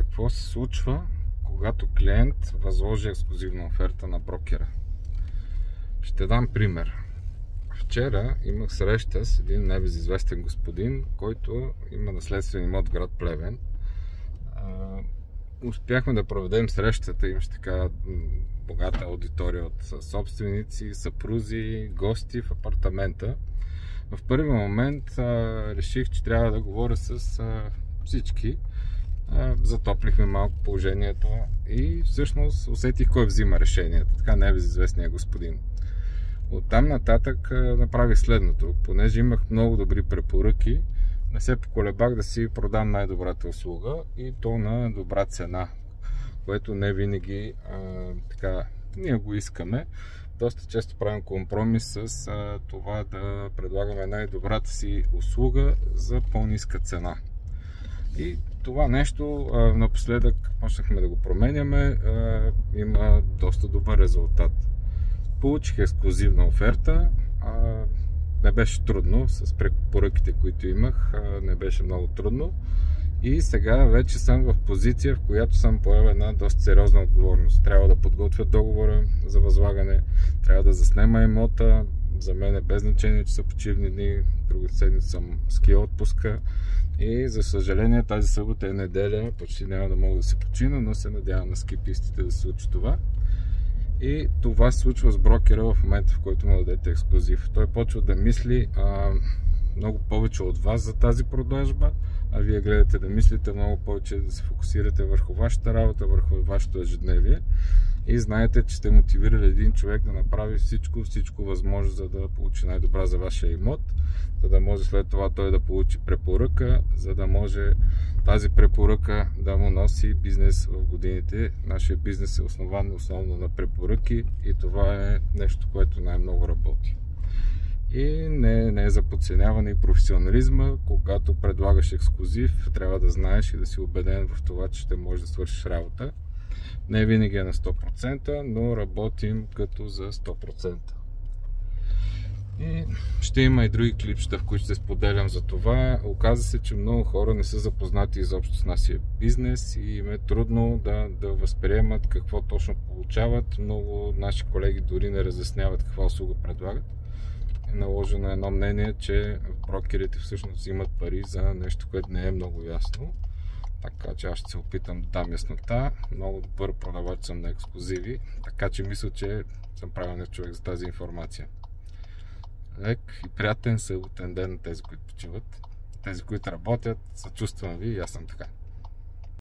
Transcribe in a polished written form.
какво се случва, когато клиент възложи ексклузивна оферта на брокера. Ще дам пример. Вчера имах среща с един небезизвестен господин, който има наследствен имот в град Плевен. Успяхме да проведем срещата, имаше така богата аудитория от собственици, съпрузи, гости в апартамента. В първи момент реших, че трябва да говоря с всички. Затоплихме малко положението и всъщност усетих кой взима решенията, така небезизвестния господин. Оттам нататък направих следното. Понеже имах много добри препоръки, не се поколебах да си продам най-добрата услуга и то на добра цена, което не винаги ние го искаме. Доста често правим компромис с това да предлагаме най-добрата си услуга за по-ниска цена. И това нещо напоследък почнахме да го променяме, има доста добър резултат. Получих ексклузивна оферта, не беше трудно, с препоръките, които имах, не беше много трудно. И сега вече съм в позиция, в която съм поел една доста сериозна отговорност. Трябва да подготвя договора за възлагане, трябва да заснема имота. За мен е без значение, че са почивни дни, друга седмица съм ски отпуска. И за съжаление тази събота и неделя почти няма да мога да се почина, но се надявам на ски пистите да се случи това. И това се случва с брокера в момента, в който му дадете ексклузив. Той почва да мисли много повече от вас за тази продажба, а вие гледате да мислите много повече, да се фокусирате върху вашата работа, върху вашето ежедневие и знаете, че сте мотивирали един човек да направи всичко възможно, за да получи най-добра за вашия имот, за да може след това той да получи препоръка, за да може тази препоръка да му носи бизнес в годините. Нашия бизнес е основан основно на препоръки и това е нещо, което най-много работи. И не е за подценяване и професионализма. Когато предлагаш ексклузив, трябва да знаеш и да си убеден в това, че ще можеш да свършиш работа. Не винаги е на 100%, но работим като за 100%. И ще има и други клипчета, в които ще споделям за това. Оказва се, че много хора не са запознати изобщо с нашия бизнес и им е трудно да възприемат какво точно получават. Много наши колеги дори не разясняват каква услуга предлагат. Е наложено едно мнение, че брокерите всъщност имат пари за нещо, което не е много ясно. Така че аз ще се опитам да дам яснота. Много добър продавач съм на ексклузиви, така че мисля, че съм правилен човек за тази информация. Лек и приятен съботен ден на тези, които почиват. Тези, които работят, съчувствам ви и аз съм така.